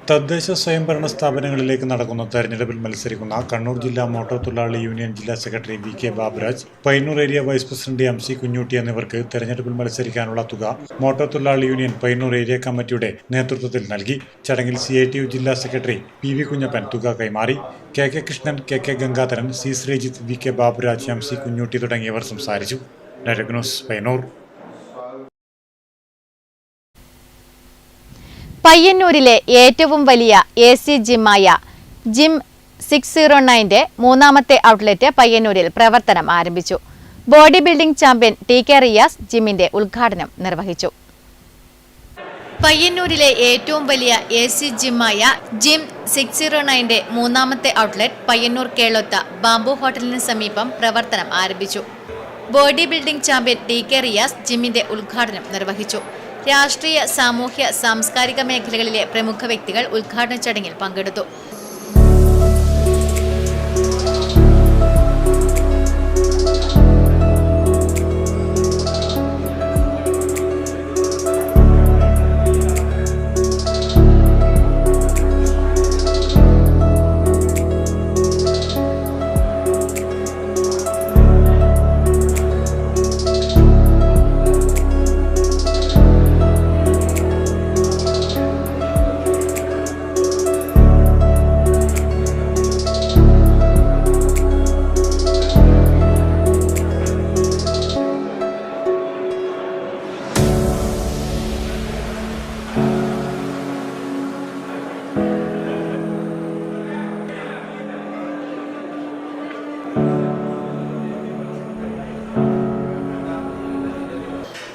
തദ്ദേശ സ്വയംഭരണ സ്ഥാപനങ്ങളിലേക്ക് നടക്കുന്ന തെരഞ്ഞെടുപ്പിൽ മത്സരിക്കുന്ന കണ്ണൂർ ജില്ലാ മോട്ടോർ തൊഴിലാളി യൂണിയൻ ജില്ലാ secretary VK Baburaj, Payyanur area vice president MC Kunjutty എന്നിവർക്ക് തെരഞ്ഞെടുപ്പിൽ മത്സരിക്കാനുള്ള തുക മോട്ടോർ തൊഴിലാളി യൂണിയൻ പയ്യന്നൂർ ഏരിയ കമ്മിറ്റിയുടെ നേതൃത്വത്തിൽ നൽകി. ചടങ്ങിൽ CITU ജില്ലാ സെക്രട്ടറി PV കുഞ്ഞപ്പൻ തുക കൈമാറി. KK Krishnan, KK Gangadharan, C Sreejith, VK Baburaj, MC Kunjutty തുടങ്ങിയവർ സംസാരിച്ചു. Network news, Payyanur. പയ്യന്നൂരിലെ ഏറ്റവും വലിയ AC ജിമ്മായ ജിം 609ന്റെ 3ാമത്തെ ഔട്ട്ലെറ്റ് പയ്യന്നൂരിൽ പ്രവർത്തനം ആരംഭിച്ചു. Body building champion TK Riyas ജിമ്മിന്റെ ഉദ്ഘാടനം നിർവഹിച്ചു. പയ്യന്നൂരിലെ ഏറ്റവും വലിയ AC ജിമ്മായ ജിം 609ന്റെ 3ാമത്തെ ഔട്ട്ലെറ്റ് പയ്യന്നൂർ കേളൊത്ത ബാംബു ഹോട്ടലിന് സമീപം പ്രവർത്തനം ആരംഭിച്ചു. Body building champion TK Riyas ജിമ്മിന്റെ ഉദ്ഘാടനം നിർവഹിച്ചു. രാഷ്ട്രീയ, സാമൂഹ്യ, സാംസ്കാരിക മേഖലകളിലെ പ്രമുഖ വ്യക്തികൾ ഉദ്ഘാടന ചടങ്ങിൽ പങ്കെടുത്തു.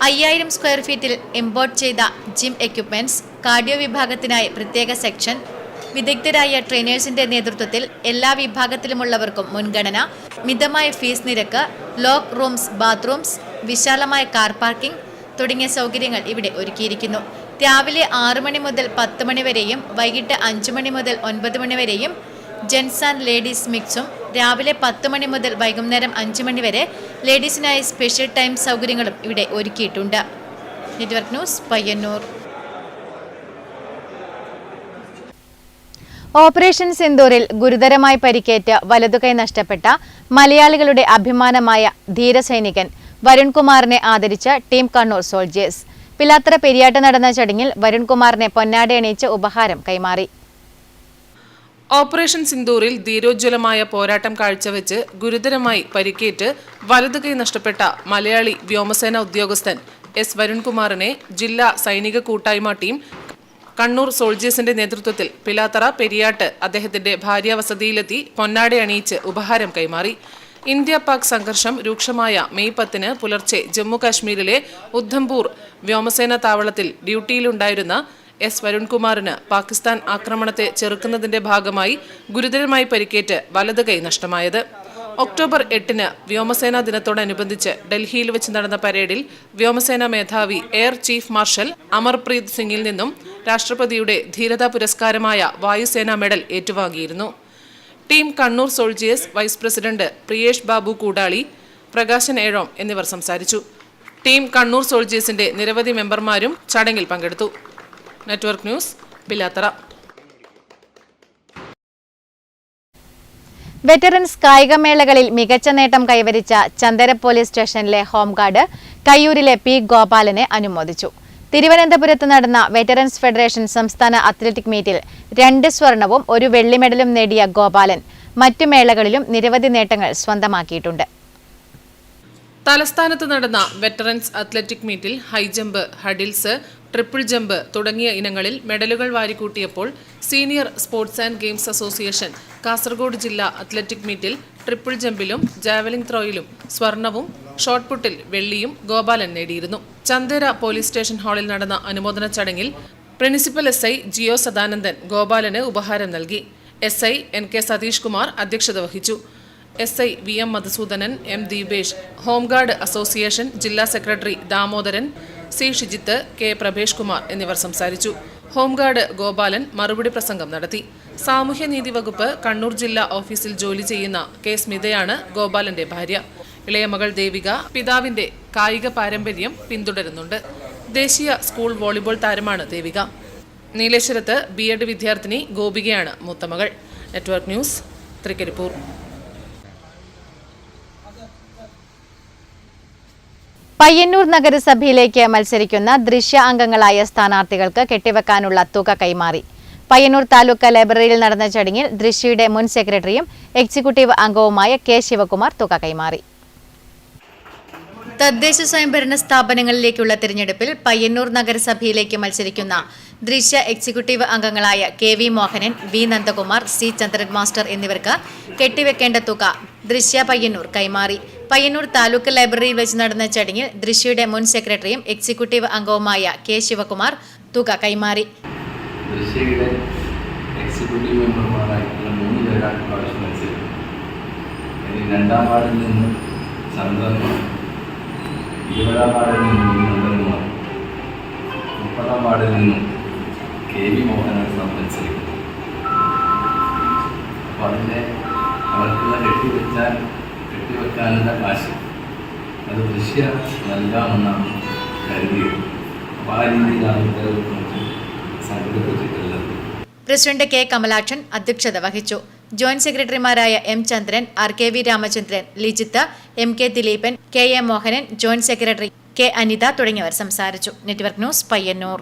5000 സ്ക്വയർ ഫീറ്റിൽ ഇമ്പോർട്ട് ചെയ്ത ജിം എക്യുപ്മെന്റ്സ്, കാർഡിയോ വിഭാഗത്തിനായി പ്രത്യേക സെക്ഷൻ, വിദഗ്ധരായ ട്രെയിനേഴ്സിന്റെ നേതൃത്വത്തിൽ എല്ലാ വിഭാഗത്തിലുമുള്ളവർക്കും മുൻഗണന, മിതമായ ഫീസ് നിരക്ക്, ലോക്ക് റൂംസ്, ബാത്റൂംസ്, വിശാലമായ കാർ പാർക്കിംഗ് തുടങ്ങിയ സൗകര്യങ്ങൾ ഇവിടെ ഒരുക്കിയിരിക്കുന്നു. രാവിലെ 6 മണി മുതൽ 10 മണി വരെയും വൈകിട്ട് 5 മണി മുതൽ 9 മണി വരെയും ജെൻസ് ആൻഡ് ലേഡീസ് മിക്സും, രാവിലെ 10 മണി മുതൽ വൈകുന്നേരം 5 മണി വരെ ലേഡീസിനായി സ്പെഷ്യൽ ടൈം സൗകര്യങ്ങളും ഇവിടെ ഒരുക്കിയിട്ടുണ്ട്. Network news, Payyanur. ഓപ്പറേഷൻ സിന്ദൂറിൽ ഗുരുതരമായി പരിക്കേറ്റ് വലതുകൈ നഷ്ടപ്പെട്ട മലയാളികളുടെ അഭിമാനമായ ധീരസൈനികൻ വരുൺകുമാറിനെ ആദരിച്ച ടീം കണ്ണൂർ സോൾജേഴ്സ്. പിലാത്തറ പെരിയാട്ട് നടന്ന ചടങ്ങിൽ വരുൺകുമാറിനെ പൊന്നാടയണിയിച്ച് ഉപഹാരം കൈമാറി. ഓപ്പറേഷൻ സിന്ദൂറിൽ ധീരോജ്വലമായ പോരാട്ടം കാഴ്ചവെച്ച് ഗുരുതരമായി പരിക്കേറ്റ് വലതുകൈ നഷ്ടപ്പെട്ട മലയാളി വ്യോമസേന ഉദ്യോഗസ്ഥൻ എസ് വരുൺകുമാറിനെ ജില്ലാ സൈനിക കൂട്ടായ്മ ടീം കണ്ണൂർ സോൾജേഴ്സിന്റെ നേതൃത്വത്തിൽ പിലാത്തറ പെരിയാട്ട് അദ്ദേഹത്തിന്റെ ഭാര്യാവസതിയിലെത്തി പൊന്നാടയണിയിച്ച് ഉപഹാരം കൈമാറി. ഇന്ത്യ പാക് സംഘർഷം രൂക്ഷമായ മെയ് 10 പുലർച്ചെ ജമ്മു കാശ്മീരിലെ ഉദ്ധംപൂർ വ്യോമസേന താവളത്തിൽ ഡ്യൂട്ടിയിലുണ്ടായിരുന്ന എസ് വരുൺകുമാറിന് പാകിസ്ഥാൻ ആക്രമണത്തെ ചെറുക്കുന്നതിന്റെ ഭാഗമായി ഗുരുതരമായി പരിക്കേറ്റ് വലത് കൈ നഷ്ടമായത്. ഒക്ടോബർ 8 വ്യോമസേനാ ദിനത്തോടനുബന്ധിച്ച് ഡൽഹിയിൽ വെച്ച് നടന്ന പരേഡിൽ വ്യോമസേനാ മേധാവി എയർ ചീഫ് മാർഷൽ അമർപ്രീത് സിംഗിൽ നിന്നും രാഷ്ട്രപതിയുടെ ധീരതാ പുരസ്കാരമായ വായുസേനാ മെഡൽ ഏറ്റുവാങ്ങിയിരുന്നു. Team Kannur soldiers vice president Priyesh Babu Koodali, Prakashan Ezhome എന്നിവർ സംസാരിച്ചു. ടീം കണ്ണൂർ സോൾജേഴ്സിന്റെ നിരവധി മെമ്പർമാരും ചടങ്ങിൽ പങ്കെടുത്തു. Network news, Pilathara. വെറ്ററൻസ് കായികമേളകളിൽ മികച്ച നേട്ടം കൈവരിച്ച ചന്ദര പോലീസ് സ്റ്റേഷനിലെ ഹോംഗാർഡ് കയ്യൂരിലെ പി ഗോപാലനെ അനുമോദിച്ചു. തിരുവനന്തപുരത്ത് നടന്ന വെറ്ററൻസ് ഫെഡറേഷൻ സംസ്ഥാന അത്ലറ്റിക് മീറ്റിൽ 2 സ്വർണവും 1 വെള്ളി മെഡലും നേടിയ ഗോപാലൻ മറ്റു മേളകളിലും നിരവധി നേട്ടങ്ങൾ സ്വന്തമാക്കിയിട്ടുണ്ട്. തലസ്ഥാനത്ത് നടന്ന വെറ്ററൻസ് അത്ലറ്റിക് മീറ്റിൽ ഹൈജമ്പ്, ഹഡിൽസ്, ട്രിപ്പിൾ ജമ്പ് തുടങ്ങിയ ഇനങ്ങളിൽ മെഡലുകൾ വാരിക്കൂട്ടിയപ്പോൾ senior sports and games association Kasaragod ജില്ലാ അത്ലറ്റിക് മീറ്റിൽ ട്രിപ്പിൾ ജമ്പിലും ജാവലിംഗ് ത്രോയിലും സ്വർണവും ഷോട്ട് പുട്ടിൽ വെള്ളിയും ഗോപാലൻ നേടിയിരുന്നു. ചന്ദേര പോലീസ് സ്റ്റേഷൻ ഹാളിൽ നടന്ന അനുമോദന ചടങ്ങിൽ പ്രിൻസിപ്പൽ SI ജിയോ സദാനന്ദൻ ഗോപാലന് ഉപഹാരം നൽകി. SI NK സതീഷ് കുമാർ അധ്യക്ഷത വഹിച്ചു. SI VM Madhusoodanan, M Deepesh, home guard association ജില്ലാ secretary Damodaran, C Shijith, K Prabhesh Kumar എന്നിവർ സംസാരിച്ചു. ഹോംഗാർഡ് ഗോപാലൻ മറുപടി പ്രസംഗം നടത്തി. സാമൂഹ്യനീതി വകുപ്പ് കണ്ണൂർ ജില്ലാ ഓഫീസിൽ ജോലി ചെയ്യുന്ന K സ്മിതയാണ് ഗോപാലന്റെ ഭാര്യ. ഇളയ മകൾ ദേവിക പിതാവിന്റെ കായിക പാരമ്പര്യം പിന്തുടരുന്നുണ്ട്. ദേശീയ സ്കൂൾ വോളിബോൾ താരമാണ് ദേവിക. നീലേശ്വരത്ത് B.Ed വിദ്യാർത്ഥിനി ഗോപികയാണ് മൂത്തമകൾ. Network news, Thrikaripur. പയ്യന്നൂർ നഗരസഭയിലേക്ക് മത്സരിക്കുന്ന ദൃശ്യ അംഗങ്ങളായ സ്ഥാനാർത്ഥികൾക്ക് കെട്ടിവെക്കാനുള്ള തുക കൈമാറി. പയ്യന്നൂർ താലൂക്ക് ലൈബ്രറിയിൽ നടന്ന ചടങ്ങിൽ ദൃശ്യയുടെ മുൻ സെക്രട്ടറിയും എക്സിക്യൂട്ടീവ് അംഗവുമായ K ശിവകുമാർ തുക കൈമാറി. തദ്ദേശ സ്വയംഭരണ സ്ഥാപനങ്ങളിലേക്കുള്ള തിരഞ്ഞെടുപ്പിൽ പയ്യന്നൂർ നഗരസഭയിലേക്ക് മത്സരിക്കുന്ന ദൃശ്യ എക്സിക്യൂട്ടീവ് അംഗങ്ങളായ KV Mohanan, V Nandakumar, C ചന്ദ്രൻ മാസ്റ്റർ എന്നിവർക്ക് കെട്ടിവെക്കേണ്ട തുക ദൃശ്യ പയ്യന്നൂർ കൈമാറി. പയ്യന്നൂർ താലൂക്ക് ലൈബ്രറിയിൽ വെച്ച് നടന്ന ചടങ്ങിൽ ദൃശ്യയുടെ മുൻ സെക്രട്ടറിയും എക്സിക്യൂട്ടീവ് അംഗവുമായ K ശിവകുമാർ തുക കൈമാറി. ദൃശ്യയുടെ എക്സിക്യൂട്ടീവ് മെമ്പർമാരായിട്ടുള്ള 3 പേരാണ് പ്രാവശ്യം മത്സരിക്കുന്നത്. രണ്ടാം വാർഡിൽ നിന്ന് ചന്ദ്രന്മാർ, 20-ാം വാർഡിൽ നിന്നും നന്ദകുമാർ, 30-ാം വാർഡിൽ നിന്നും KV മോഹനാണ് മത്സരിക്കുന്നത്. അപ്പോൾ അതിൻ്റെ അവർക്കുള്ള കെട്ടിവെക്കാനുള്ള കാശ് അത് ദൃശ്യ നൽകാമെന്നാണ് കരുതിയത്. അപ്പോൾ ആ രീതിയിലാണ് ഉത്തരവ് സംഘടിപ്പിച്ചിട്ടുള്ളത്. പ്രസിഡന്റ് K കമലാക്ഷൻ അധ്യക്ഷത വഹിച്ചു. ജോയിന്റ് സെക്രട്ടറിമാരായ M Chandran, RKV Ramachandran, Lijith, MK Dileepan, KA Mohanan, joint secretary K Anitha തുടങ്ങിയവർ സംസാരിച്ചു. Network news, Payyanur.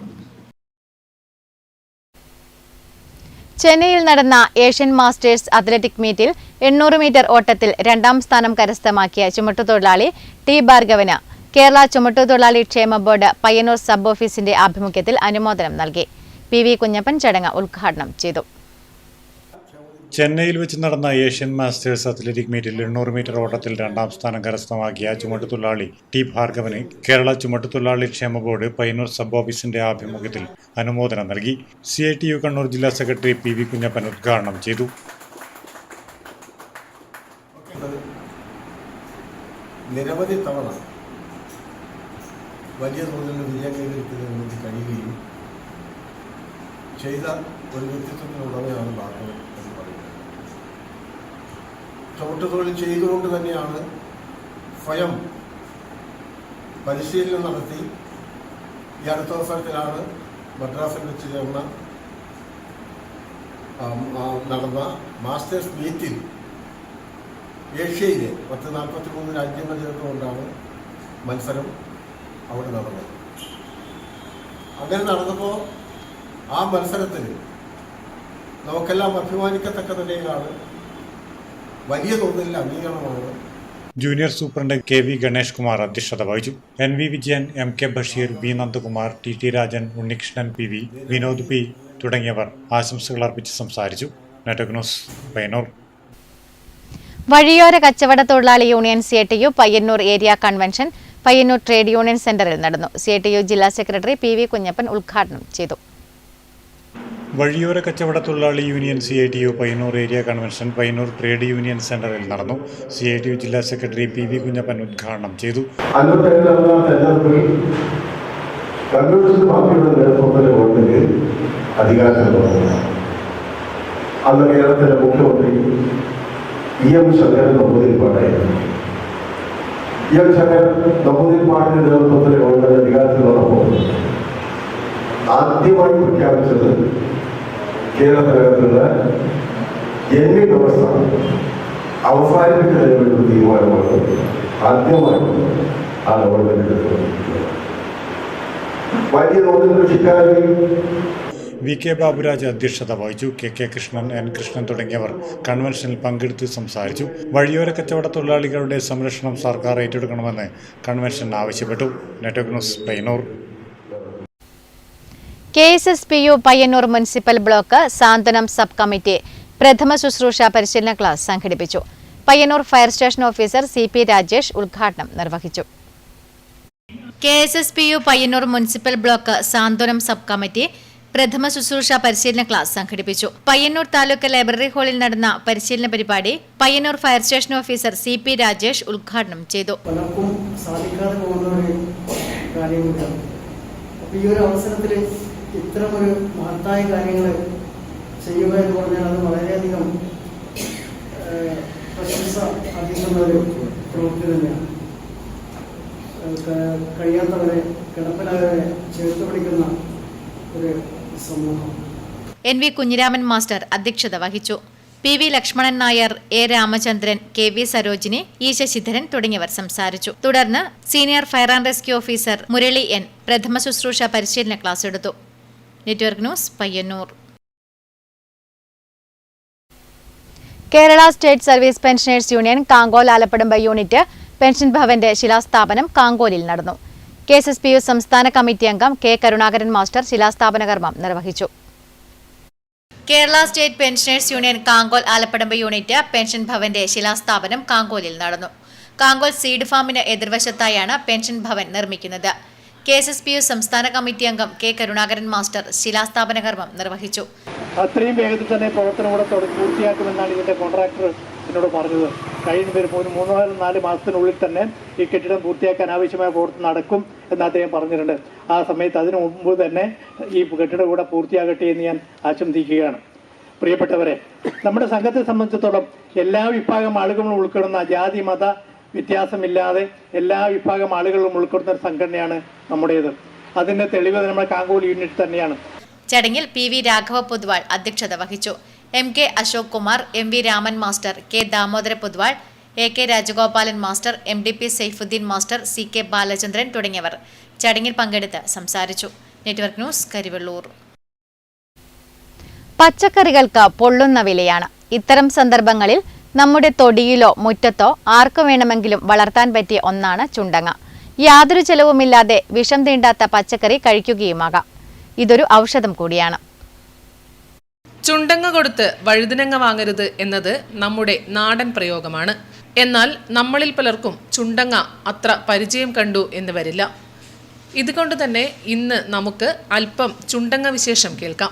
ചെന്നൈയിൽ നടന്ന ഏഷ്യൻ മാസ്റ്റേഴ്സ് അത്ലറ്റിക് മീറ്റിൽ 800 മീറ്റർ ഓട്ടത്തിൽ 2ാം സ്ഥാനം കരസ്ഥമാക്കിയ ചുമട്ടുതൊഴിലാളി T ഭാർഗവന് കേരള ചുമട്ടുതൊഴിലാളി ക്ഷേമ ബോർഡ് പയ്യന്നൂർ സബ് ഓഫീസിന്റെ ആഭിമുഖ്യത്തിൽ അനുമോദനം നൽകി. PV കുഞ്ഞപ്പൻ ചടങ്ങ് ഉദ്ഘാടനം ചെയ്തു. ചെന്നൈയിൽ വെച്ച് നടന്ന ഏഷ്യൻ മാസ്റ്റേഴ്സ് അത്ലറ്റിക് മീറ്റിൽ 800 മീറ്റർ ഓട്ടത്തിൽ 2ാം സ്ഥാനം കരസ്ഥമാക്കിയ ചുമട്ടുതൊഴിലാളി ടി ഭാർഗവന് കേരള ചുമട്ടുതൊഴിലാളി ക്ഷേമ ബോർഡ് പയ്യന്നൂർ സബ് ഓഫീസിന്റെ ആഭിമുഖ്യത്തിൽ അനുമോദനം നൽകി. CITU കണ്ണൂർ ജില്ലാ സെക്രട്ടറി PV കുഞ്ഞപ്പൻ ഉദ്ഘാടനം ചെയ്തു. നിരവധി തവണ വലിയ തോതിൽ വിജയം കൈവരിക്കുന്നതിന് വേണ്ടി കഴിയുകയും ചെയ്ത ഒരു വ്യക്തിത്വത്തിനുള്ളവയാണ് ഭാർഗവൻ എന്ന് പറയുന്നത്. ചുമട്ടുതൊഴിൽ ചെയ്തുകൊണ്ട് തന്നെയാണ് സ്വയം പരിശീലനം നടത്തി ഈ അടുത്ത അവസരത്തിലാണ് മദ്രാസിൽ വെച്ച് നടന്ന മാസ്റ്റേഴ്സ് മീറ്റിൽ ഏഷ്യയിലെ 43 രാജ്യങ്ങൾ ചേർന്നുകൊണ്ടാണ് മത്സരം അവിടെ നടന്നത്. അങ്ങനെ നടന്നപ്പോൾ ആ മത്സരത്തിൽ നമുക്കെല്ലാം അഭിമാനിക്കത്തക്ക നിലയിലാണ് വലിയ തോതിൽ അംഗീകാരമാണ്. Junior superintendent KV Ganesh Kumar അധ്യക്ഷത വഹിച്ചു. NV Vijayan, MK Basheer, B Nandakumar, TT Rajan, Unnikrishnan PV, Vinod P തുടങ്ങിയവർ ആശംസകൾ അർപ്പിച്ച് സംസാരിച്ചു. Network news, Payyanur. വഴിയോര കച്ചവട തൊഴിലാളി union CITU Payyanur area convention Payyanur trade union സെന്ററിൽ നടന്നു. CITU ജില്ലാ സെക്രട്ടറി PV കുഞ്ഞപ്പൻ ഉദ്ഘാടനം ചെയ്തു. വഴിയോര കച്ചവട തൊഴിലാളി union CITU Payyanur area convention Payyanur trade union സെന്ററിൽ നടന്നു. CITU ജില്ലാ സെക്രട്ടറി PV കുഞ്ഞപ്പൻ ഉദ്ഘാടനം ചെയ്തു. അന്ന് കേരളത്തിലെ മുഖ്യമന്ത്രി EM ശങ്കരൻ നമ്പൂതിരിപ്പാടായിരുന്നു. EM ശങ്കരൻ നമ്പൂതിരിപ്പാടിന്റെ നേതൃത്വത്തിൽ ഗവൺമെന്റ് അധികാരത്തിൽ വന്നപ്പോൾ ആദ്യമായി പ്രഖ്യാപിച്ചത് കേരളത്തിനകത്തുള്ള ജന്മി വ്യവസ്ഥ അവസാനിപ്പിക്കുന്നതിന് വേണ്ടി തീരുമാനമാണ് ആദ്യമായി ആ ഗവൺമെന്റ് എടുത്തത്. വലിയ തോതിൽ കൃഷിക്കാരെയും VK ബാബുരാജ് അധ്യക്ഷത വഹിച്ചു. KK കൃഷ്ണൻ, N കൃഷ്ണൻ തുടങ്ങിയവർ കൺവെൻഷനിൽ പങ്കെടുത്ത് സംസാരിച്ചു. വഴിയോര കച്ചവട തൊഴിലാളികളുടെ സംരക്ഷണം സർക്കാർ ഏറ്റെടുക്കണമെന്ന് കൺവെൻഷൻ ആവശ്യപ്പെട്ടു. Network news, Payyanur. KSSPU Payyanur municipal block സാന്ത്വനം സബ് കമ്മിറ്റി പ്രഥമ ശുശ്രൂഷ പരിശീലന ക്ലാസ് സംഘടിപ്പിച്ചു. Payyanur fire station officer CP Rajesh ഉദ്ഘാടനം നിർവഹിച്ചു. KSSPU പയ്യന്നൂർ മുനിസിപ്പൽ ബ്ലോക്ക് സാന്ത്വനം സബ് കമ്മിറ്റി പ്രഥമ ശുശ്രൂഷ പരിശീലന ക്ലാസ് സംഘടിപ്പിച്ചു. പയ്യന്നൂർ താലൂക്ക് ലൈബ്രറി ഹാളിൽ നടന്ന പരിശീലന പരിപാടി Payyanur fire station officer CP Rajesh ഉദ്ഘാടനം ചെയ്തു. പലർക്കും സാധിക്കാതെ പോകുന്ന ഒരു കാര്യമുണ്ട്. അപ്പോൾ ഈ ഒരു അവസരത്തിൽ ഇത്തരമൊരു മഹത്തായ കാര്യങ്ങൾ ചെയ്യുക എന്ന് പറഞ്ഞാൽ അത് വളരെയധികം പ്രശംസ അർഹിക്കുന്ന ഒരു പ്രവൃത്തി തന്നെയാണ്. കഴിയാത്തവരെ, കിടപ്പിലായവരെ ചേർത്ത് പിടിക്കുന്ന ഒരു സമൂഹം. NV കുഞ്ഞിരാമൻ മാസ്റ്റർ അധ്യക്ഷത വഹിച്ചു. PV Lakshmanan Nair, A Ramachandran, KV Sarojini, E Sasidharan തുടങ്ങിയവർ സംസാരിച്ചു. തുടർന്ന് senior fire and rescue officer Murali N പ്രഥമ ശുശ്രൂഷ പരിശീലന ക്ലാസ് എടുത്തു. Network news, Payyanur. Kerala state service pensioners union Kankol Alappadamba unit pension ഭവന്റെ ശിലാസ്ഥാപനം കാങ്കോലിൽ നടന്നു. KSSPU സംസ്ഥാന കമ്മിറ്റി അംഗം K കരുണാകരൻ മാസ്റ്റർ ശിലാസ്ഥാപന കർമ്മം നിർവഹിച്ചു. Kerala state pensioners union Kankol Alappadamba unit pension ഭവന്റെ ശിലാസ്ഥാപനം കാങ്കോലിൽ നടന്നു. കാങ്കോൽ സീഡ് ഫാമിന് എതിർവശത്തായാണ് പെൻഷൻ ഭവൻ നിർമ്മിക്കുന്നത്. KSSPU സംസ്ഥാന കമ്മിറ്റി അംഗം K കരുണാകരൻ മാസ്റ്റർ ശിലാസ്ഥാപന കർമ്മം നിർവഹിച്ചു. അത്രയും വേഗത്തിൽ തന്നെ പ്രവർത്തനം കൂടെ പൂർത്തിയാക്കുമെന്നാണ് ഇതിന്റെ കോൺട്രാക്ടർ എന്നോട് പറഞ്ഞത്. കഴിഞ്ഞ വരുമ്പോൾ ഒരു 3-4 മാസത്തിനുള്ളിൽ തന്നെ ഈ കെട്ടിടം പൂർത്തിയാക്കാൻ ആവശ്യമായ പ്രവർത്തനം നടക്കും എന്ന് അദ്ദേഹം പറഞ്ഞിട്ടുണ്ട്. ആ സമയത്ത് അതിനു മുമ്പ് തന്നെ ഈ കെട്ടിടം കൂടെ പൂർത്തിയാകട്ടെ എന്ന് ഞാൻ ആശംസിക്കുകയാണ്. പ്രിയപ്പെട്ടവരെ, നമ്മുടെ സംഘത്തെ സംബന്ധിച്ചിടത്തോളം എല്ലാ വിഭാഗം ആളുകളും ഉൾക്കൊള്ളുന്ന ജാതി മത വ്യത്യാസമില്ലാതെ എല്ലാ വിഭാഗം ആളുകളും ഉൾക്കൊള്ളുന്ന ഒരു സംഘടനയാണ് നമ്മുടേത്. അതിന്റെ തെളിവ് നമ്മുടെ കാങ്കോൽ യൂണിറ്റ് തന്നെയാണ്. ചടങ്ങിൽ PV രാഘവ പൊതുവാൾ അധ്യക്ഷത വഹിച്ചു. MK Ashok Kumar, MV Raman master, K Damodara Poduval, AK Rajagopalan master, MDP Saifuddin master, CK Balachandran തുടങ്ങിയവർ ചടങ്ങിൽ പങ്കെടുത്ത് സംസാരിച്ചു. Network news, Karivellur. പച്ചക്കറികൾക്ക് പൊള്ളുന്ന വിലയാണ്. ഇത്തരം സന്ദർഭങ്ങളിൽ നമ്മുടെ തൊടിയിലോ മുറ്റത്തോ ആർക്കു വേണമെങ്കിലും വളർത്താൻ പറ്റിയ ഒന്നാണ് ചുണ്ടങ്ങ. യാതൊരു ചെലവുമില്ലാതെ വിഷം തീണ്ടാത്ത പച്ചക്കറി കഴിക്കുകയുമാകാം. ഇതൊരു ഔഷധം കൂടിയാണ്. ചുണ്ടങ്ങ കൊടുത്ത് വഴുതിനങ്ങ വാങ്ങരുത് എന്നത് നമ്മുടെ നാടൻ പ്രയോഗമാണ്. എന്നാൽ നമ്മളിൽ പലർക്കും ചുണ്ടങ്ങ അത്ര പരിചയം കണ്ടു എന്ന് വരില്ല. ഇതുകൊണ്ട് തന്നെ ഇന്ന് നമുക്ക് അല്പം ചുണ്ടങ്ങ വിശേഷം കേൾക്കാം.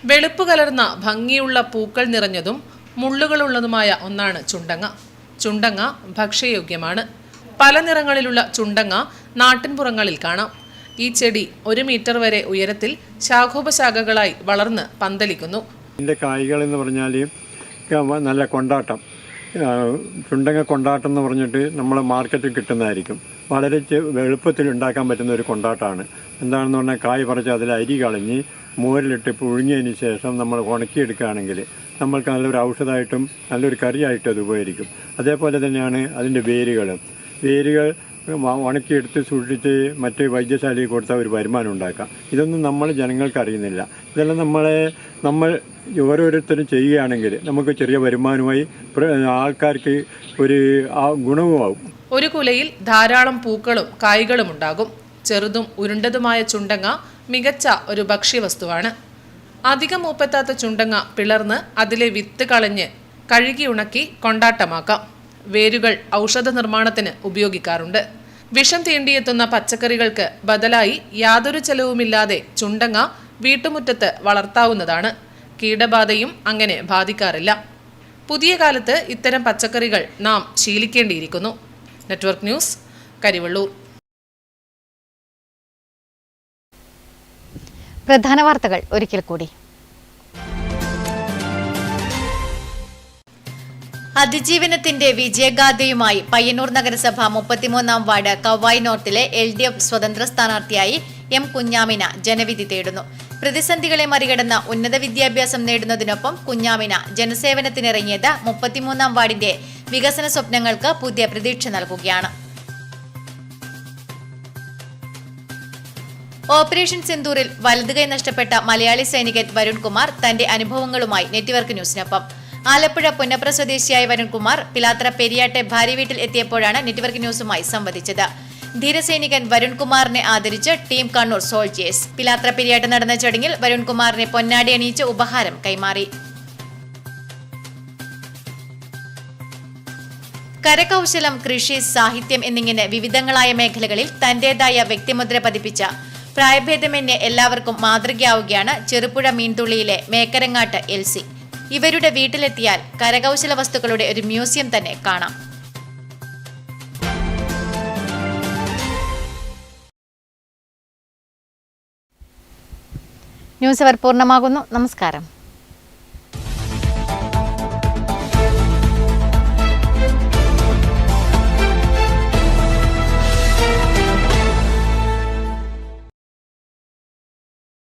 വെളുപ്പ് കലർന്ന ഭംഗിയുള്ള പൂക്കൾ നിറഞ്ഞതും മുള്ളുകളുള്ളതുമായ ഒന്നാണ് ചുണ്ടങ്ങ. ചുണ്ടങ്ങ ഭക്ഷ്യയോഗ്യമാണ്. പല നിറങ്ങളിലുള്ള ചുണ്ടങ്ങ നാട്ടിൻപുറങ്ങളിൽ കാണാം. ഈ ചെടി 1 മീറ്റർ വരെ ഉയരത്തിൽ ശാഖോപശാഖകളായി വളർന്ന് പന്തലിക്കുന്നു. ഇതിൻ്റെ കായ്കൾ എന്ന് പറഞ്ഞാൽ നല്ല കൊണ്ടാട്ടം, ചുണ്ടങ്ങ കൊണ്ടാട്ടം എന്ന് പറഞ്ഞിട്ട് നമ്മൾ മാർക്കറ്റിൽ കിട്ടുന്നതായിരിക്കും. വളരെ എളുപ്പത്തിൽ ഉണ്ടാക്കാൻ പറ്റുന്ന ഒരു കൊണ്ടാട്ടമാണ്. എന്താണെന്ന് പറഞ്ഞാൽ കായ് പറിച്ച് അതിൽ അരി കളഞ്ഞ് മോരിലിട്ട് പുഴുങ്ങിയതിന് ശേഷം നമ്മൾ ഉണക്കിയെടുക്കുകയാണെങ്കിൽ നമ്മൾക്ക് നല്ലൊരു ഔഷധമായിട്ടും നല്ലൊരു കറിയായിട്ടും അത് ഉപകരിക്കും. അതേപോലെ തന്നെയാണ് അതിൻ്റെ വേരുകൾ ഉണക്കിയെടുത്ത് സൂക്ഷിച്ച് മറ്റ് വൈദ്യശാലയിൽ കൊടുത്താൽ ഒരു വരുമാനം ഉണ്ടാക്കാം. ഇതൊന്നും നമ്മൾ ജനങ്ങൾക്ക് അറിയുന്നില്ല. ഇതെല്ലാം നമ്മൾ ഓരോരുത്തരും ചെയ്യുകയാണെങ്കിൽ നമുക്ക് ചെറിയ വരുമാനമായി ആൾക്കാർക്ക് ഒരു ഗുണവുമാവും. ഒരു കുലയിൽ ധാരാളം പൂക്കളും കായ്കളും ഉണ്ടാകും. ചെറുതും ഉരുണ്ടതുമായ ചുണ്ടങ്ങ മികച്ച ഒരു ഭക്ഷ്യവസ്തുവാണ്. അധികം മൂപ്പെത്താത്ത ചുണ്ടങ്ങ പിളർന്ന് അതിലെ വിത്ത് കളഞ്ഞ് കഴുകി ഉണക്കി കൊണ്ടാട്ടമാക്കാം. വേരുകൾ ഔഷധ നിർമ്മാണത്തിന് ഉപയോഗിക്കാറുണ്ട്. വിഷം തീണ്ടിയെത്തുന്ന പച്ചക്കറികൾക്ക് ബദലായി യാതൊരു ചെലവുമില്ലാതെ ചുണ്ടങ്ങ വീട്ടുമുറ്റത്ത് വളർത്താവുന്നതാണ്. കീടബാധയും അങ്ങനെ ബാധിക്കാറില്ല. പുതിയ കാലത്ത് ഇത്തരം പച്ചക്കറികൾ നാം ശീലിക്കേണ്ടിയിരിക്കുന്നു. Network news, Karivellur. പ്രധാന വാർത്തകൾ ഒരിക്കൽ കൂടി. അതിജീവനത്തിന്റെ വിജയഗാഥയുമായി പയ്യന്നൂർ നഗരസഭ 33-ാം വാർഡ് കവായ് നോർത്തിലെ LDF സ്വതന്ത്ര സ്ഥാനാർത്ഥിയായി M. കുഞ്ഞാമിന ജനവിധി തേടുന്നു. പ്രതിസന്ധികളെ മറികടന്ന ഉന്നത വിദ്യാഭ്യാസം നേടുന്നതിനൊപ്പം കുഞ്ഞാമിന ജനസേവനത്തിനിറങ്ങിയത് 33-ാം വാർഡിന്റെ വികസന സ്വപ്നങ്ങൾക്ക് പുതിയ പ്രതീക്ഷ നൽകുകയാണ്. ഓപ്പറേഷൻ സിന്ദൂറിൽ വലതുകൈ നഷ്ടപ്പെട്ട മലയാളി സൈനികൻ വരുൺകുമാർ തന്റെ അനുഭവങ്ങളുമായി നെറ്റ്വർക്ക് ന്യൂസിനൊപ്പം. ആലപ്പുഴ പുന്നപ്ര സ്വദേശിയായ വരുൺകുമാർ പിലാത്ര പെരിയാട്ടെ ഭാര്യ വീട്ടിൽ എത്തിയപ്പോഴാണ് നെറ്റ്വർക്ക് ന്യൂസുമായി സംവദിച്ചത്. ധീരസൈനികൻ വരുൺകുമാറിനെ ആദരിച്ച് ടീം കണ്ണൂർ സോൾജേഴ്സ്. പിലാത്ര പെരിയാട്ട് നടന്ന ചടങ്ങിൽ വരുൺകുമാറിനെ പൊന്നാടി അണിയിച്ച് ഉപഹാരം കൈമാറി. കരകൗശലം, കൃഷി, സാഹിത്യം എന്നിങ്ങനെ വിവിധങ്ങളായ മേഖലകളിൽ തന്റേതായ വ്യക്തിമുദ്ര പതിപ്പിച്ച പ്രായഭേദമന്യേ എല്ലാവർക്കും മാതൃകയാവുകയാണ് ചെറുപുഴ മീൻതുള്ളിയിലെ മേക്കരങ്ങാട്ട് LC. ഇവരുടെ വീട്ടിലെത്തിയാൽ കരകൗശല വസ്തുക്കളുടെ ഒരു മ്യൂസിയം തന്നെ കാണാം. ന്യൂസ് അവർ പൂർണ്ണമാകുന്നു. നമസ്കാരം.